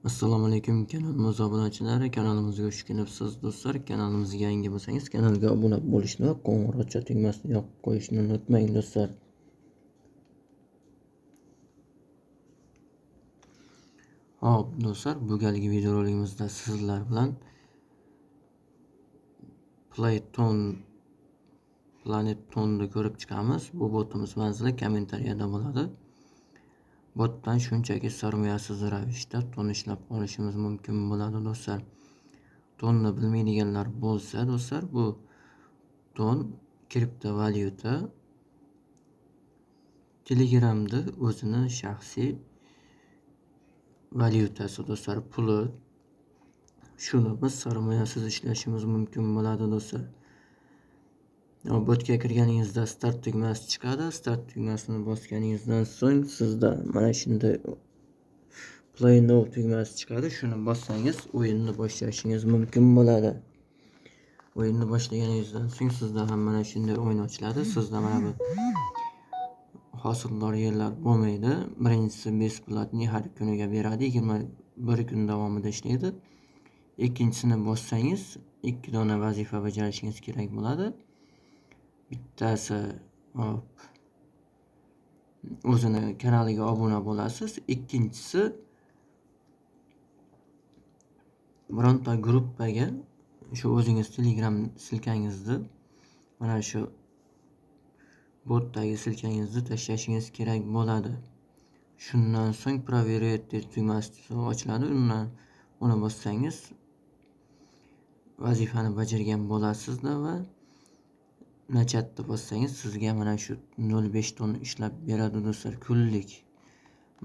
Assalomu alaykum kanalimiz obunachilari, kanalimizga xush kelibsiz do'stlar. Kanalimizga yangi bo'lsangiz kanalga obuna bo'lishni va qo'ng'iroqcha tugmasini yoqib qo'yishni unutmang do'stlar. Hop do'stlar, bu galgi videorolikimizda sizlar bilan Planet Ton'ni ko'rib chiqamiz. Bu botimiz manzili kommentariyada bo'ladi. Botdan shunchaki sarmoyasiz ravishda ton ishlab olishimiz mumkin bo'ladi do'stlar. Tonni bilmaydiganlar bo'lsa do'stlar, bu ton kriptovalyuta Telegramda o'zini shaxsiy valyutasi do'stlar, puli. Shuni biz sarmoyasiz ishlashimiz mumkin bo'ladi do'stlar. Botga kirganingizda start tugmasi chiqadi. Start tugmasini bosganingizdan so'ng sizda mana shunday Play Now tugmasi chiqadi. Shuni bossangiz o'yinni boshlashingiz mumkin bo'ladi. O'yinni boshlaganingizdan so'ng sizda ham mana shunday o'yin ochiladi. Sizda mana bu hosildor yerlar bo'lmaydi. Birinchisi besplatniy har kuniga beradi, 21 kun davomida ishlaydi. Ikkinchisini bossangiz 2 dona vazifa bajarishingiz kerak bo'ladi. Bittasi o'zini kanaliga obuna bo'lasiz. Ikkinchisi bironta gruppaga shu o'zingiz Telegram silkangizni mana shu botdagi silkangizni tashlashingiz kerak bo'ladi. Shundan so'ng Proverite tugmasi ochiladi. Uni bossangiz vazifani bajargan bo'lasizda va nachatni bossangiz sizga mana shu 0.5 ton ishlab beradi do'stlar, kunlik.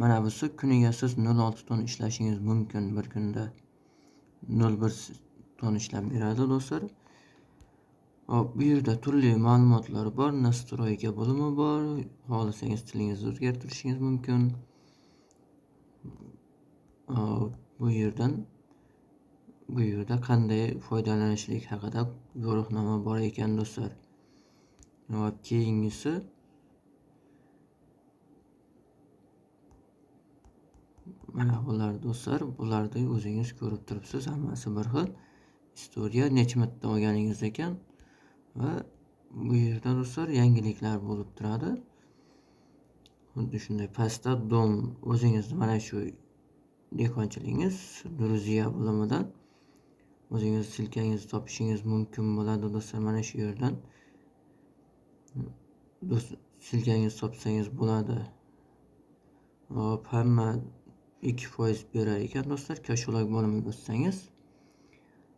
Mana busi kuniga siz 0.6 ton ishlashingiz mumkin, bir kunda 0.1 ton ishlab beradi do'stlar. Hop, bu yerda turli ma'lumotlar bor, nastroyka bo'limi bor. Xohlasangiz tilingizni o'zgartirishingiz mumkin. Bu yerda qanday foydalanishlik haqida guvohnoma bor ekan do'stlar. Hop, keyingisi mana bular do'stlar, bularni o'zingiz ko'rib turibsiz, hammasi bir xil. Istoriya necha marta olganingiz ekan va bu yerda do'stlar yangiliklar bo'lib turadi. Xuddi shunday pastda dom, o'zingiz mana shu dehqonchiligingiz Druziya bo'limidan o'zingiz silkangizni topishingiz mumkin bo'ladi do'stlar. Mana shu yerdan silkangizni topsangiz bo'ladi. Hop, hamma 2% berar ekan do'stlar. Kasholak bo'limiga o'tsangiz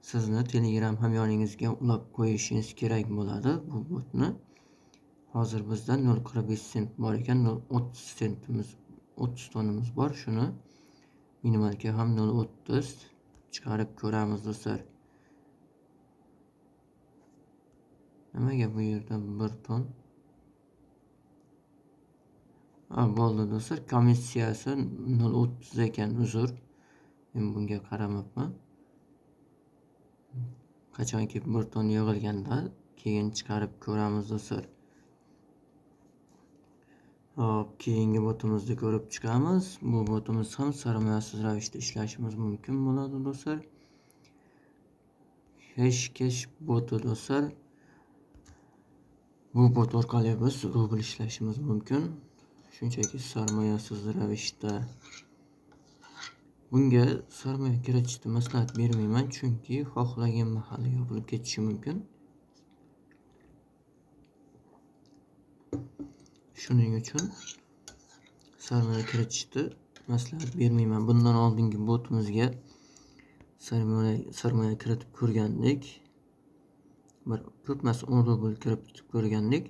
sizni Telegram hamyoningizga ulab qo'yishingiz kerak bo'ladi bu botni. Hozir bizda 0.45 sent bor ekan, 30 tonimiz bor. Shuni minimalga ham 0.30 chiqarib ko'ramiz do'stlar. Nimaga bu yerda 1 ton? Bo'ldi do'stlar, komissiyasi 0.30 ekan, uzr. Men bunga qaramabman. Qachonki 1 ton yig'ilganda keyin chiqarib ko'ramiz do'stlar. Hop, keyingi botimizni ko'rib chiqamiz. Bu botimiz ham sarmoyasiz ravishda ishlashimiz mumkin bo'ladi do'stlar. Hashcash boti do'stlar. Bu bot orqali biz rubl ishlashimiz mumkin. Shunchaki sarmoyasiz ravishda. Bunga sarmoya kiritishni maslahat bermayman, chunki xohlagan mahali yopilib ketishi mumkin. Shuning uchun sarmoya kiritishni maslahat bermayman. Bundan oldingi botimizga sarmoya kiritib ko'rgandik. Bir ko'pmas 10 rubl kiritib ko'rgandik.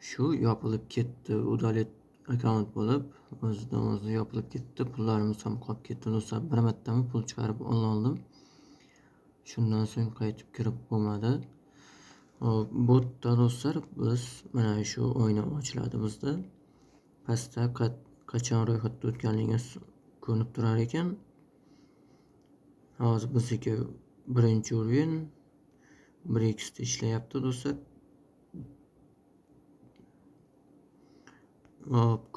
Shu yopilib ketdi. Udalet akkaunt bo'lib, o'zidan o'zi yopilib ketdi. Pullarimiz ham qolib ketdi do'stlar. Bir martami pul chiqarib oldim. Shundan so'ng qaytib kirib bo'lmadi. Botda do'stlar biz mana shu o'yna ochiladi bizda. Pastda qachon ro'yxatda o'tganligingiz ko'rinib turar ekan. Hozir bizniki birinchi o'yin 1x da ishlayapti do'stlar.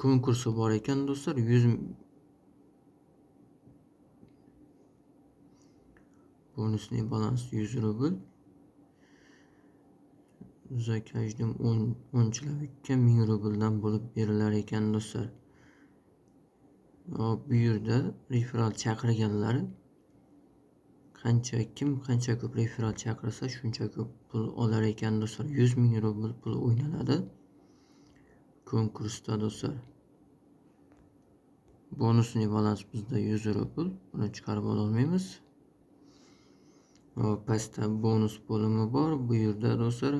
Konkursi bor ekan do'stlar. Bonusli balans 100 rubl. За каждым 10 человекka 1000 rubldan bo'lib berilar ekan do'stlar. Bu yerda referral chaqirganlar kim qancha ko'p referral chaqirsa shuncha ko'p pul olar ekan do'stlar. 100 ming rubl pul o'ynaladi konkursda do'stlar. Bonusli balans bizda 100 rubl. Buni chiqarib ola olmaymiz. Pastda bonus bo'limi bor. Bu yerda do'stlar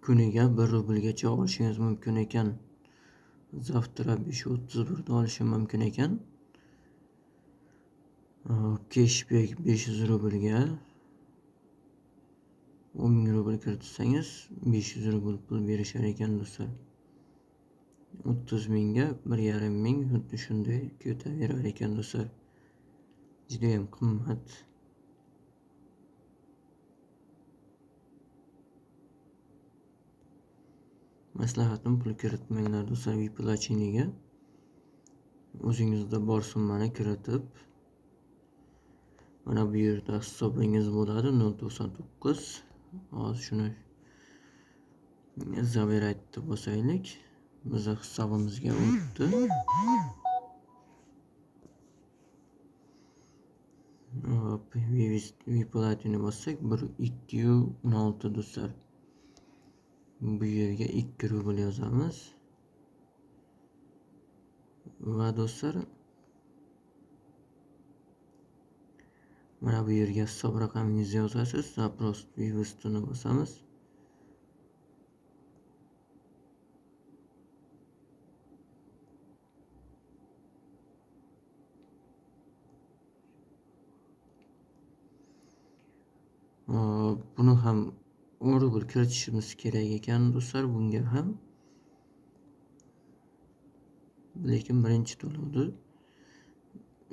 kuniga 1 rublgacha olishingiz mumkin ekan. Завтра 5.31 da olishim mumkin ekan. Cashback 500 rublga 10.000 rubl kiritsangiz 500 rubl pul berishar ekan do'stlar. 30 mingga 1,5 ming xuddi shunday ketaverar ekan do'stlar. Juda ham qimmat. Maslahatim pul kiritmanglar do'stlar Viplatiniga. O'zingizda bor summani kiritib, mana bu yerda hisobingiz bo'ladi 0.99. Hozir shuni zavirat deb bosaylik. Bizning hisobimizga o'tdi. Viplatini bossak 1.216 do'stlar. Bu yerga 2 rubl yozamiz. Va do'stlar mana bu yerga hisob raqamingizni yozasiz. Zaпрос вывестini bosamiz. Buni ham 10 rubl kiritishimiz kerak ekan do'stlar bunga ham. Lekin birinchi to'lovni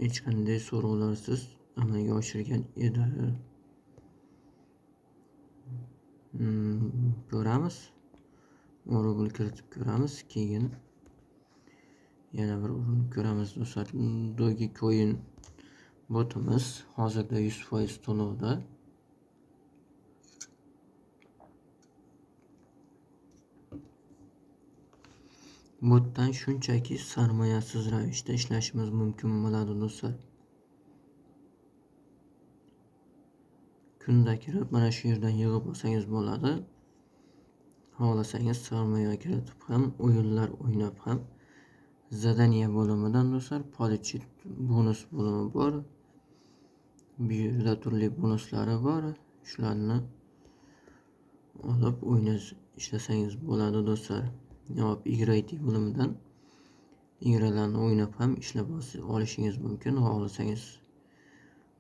hech qanday so'rovlarsiz amalga oshirgan edi. Ko'ramiz. 10 rubl kiritib ko'ramiz, keyin yana bir urinib ko'ramiz do'stlar. Dogecoin botimiz hozirda 100% to'lovda. Botdan shunchaki sarmoyasiz ravishda ishlashimiz mumkin bo'ladi do'stlar. Kunda kirib mana shu yerdan yig'ib olsangiz bo'ladi. Xohlasangiz sarmoya kiritib ham, o'yinlar o'ynab ham zadaniya bo'limidan do'stlar polichit bonus bo'limi bor. Bu yerda turli bonuslari bor. Shularni olib o'ynab ishlasangiz bo'ladi do'stlar. Играйте bo'limidan igralarni o'ynab ham ishlab olishingiz mumkin. Xohlasangiz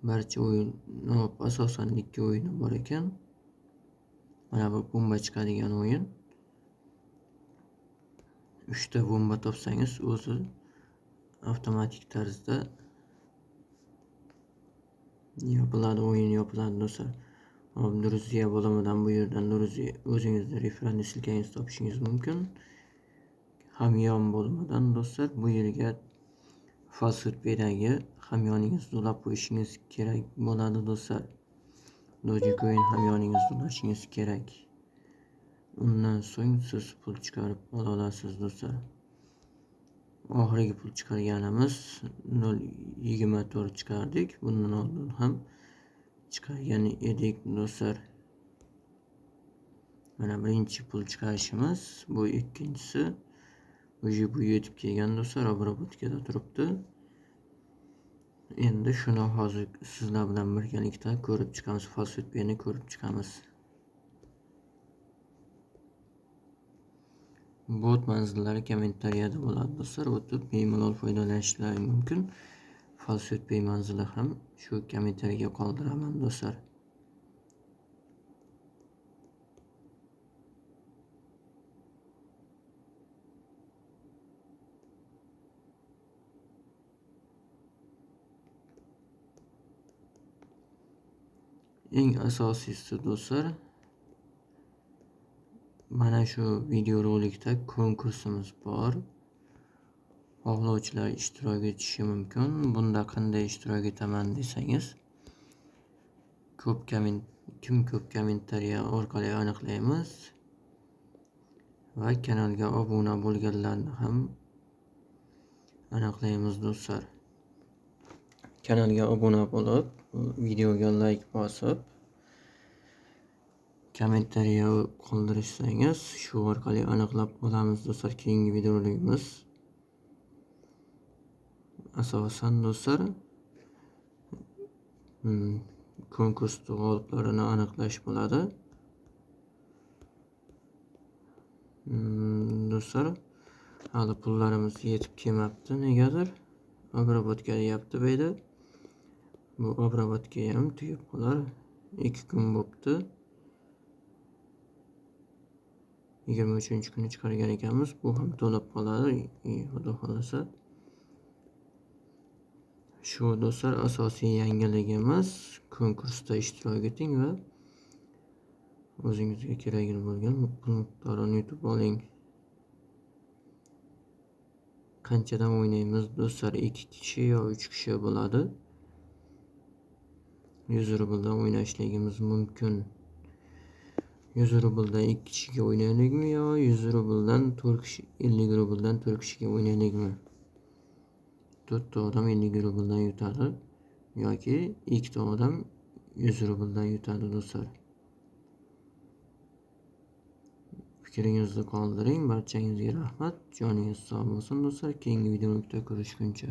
barcha o'yin asosan 2 o'yini bor ekan. Mana bu bomba chiqadigan o'yin. 3 ta bomba topsangiz o'zi avtomatik tarzda yopiladi, o'yin yopiladi do'stlar. Druziya bo'limidan bu yerdan o'zingizning referanni silkangiz topishingiz mumkin. Hamyon bo'limidan do'stlar bu yerga Falsutpedagi hamyoningizni ulab qo'yishingiz kerak bo'ladi do'stlar. Dogecoin hamyoningizni ulashingiz kerak. Undan so'ng siz pul chiqarib ola olasiz do'stlar. Oxirgi pul chiqarganimiz 0.24 chiqardik. Bundan oldin ham chiqargan edik do'stlar. Mana birinchi pul chiqarishimiz, bu ikkinchisi. Bu yetib kelgan do'stlar, obrobotkada turibdi. Endi shuni hozir sizlar bilan birgalikda ko'rib chiqamiz, Falsutpeni ko'rib chiqamiz. Bot manzillari kommentariyada bo'ladi do'stlar, o'tib bemalol foydalanishlaring mumkin. Falsutpay manzili ham shu kommentariyaga qoldiraman do'stlar. Eng asosiysi do'stlar, mana shu videorolikda konkursimiz bor. xohlovchilar ishtirok etishi mumkin. Bunda qanday ishtirok etaman desangiz, kim ko'p kommentariya orqali aniqlaymiz va kanalga obuna bo'lganlarni ham aniqlaymiz do'stlar. Kanalga obuna bo'lib, videoga like bosib, kommentariya qoldirsangiz, shu orqali aniqlab olamiz do'stlar. Keyingi videolarimiz asosan do'stlar konkurs g'oliblarini aniqlash bo'ladi. Do'stlar, hali pullarimiz yetib kelmabdi, negadir obработка deyapti bu yerda. Bu obработка ham tugab qolar. 2 kun bo'libdi. 23-kuni chiqargan ekanmiz. Bu ham to'lab qoladi, xudo xolasa. Shu do'stlar asosiy yangiligimiz. Konkursda ishtirok eting va o'zingizga kerak bo'lgan pul miqdorini yutib oling. Qanchadan o'ynaymiz do'stlar? 2 kishi yo 3 kishi bo'ladi. 100 rubldan o'ynashligimiz mumkin. 100 rubldan 2 kishiga o'ynaylikmi yo 100 rubldan 4 kishi 50 rubldan 4 kishiga o'ynaylikmi? 4 ta odam 50 rubldan yutadi yoki 2 ta odam 100 rubldan yutadi do'stlar. Fikringizni qoldiring. Barchangizga rahmat. Joningiz sog' bo'lsin do'stlar. Keyingi videoda ko'rishguncha.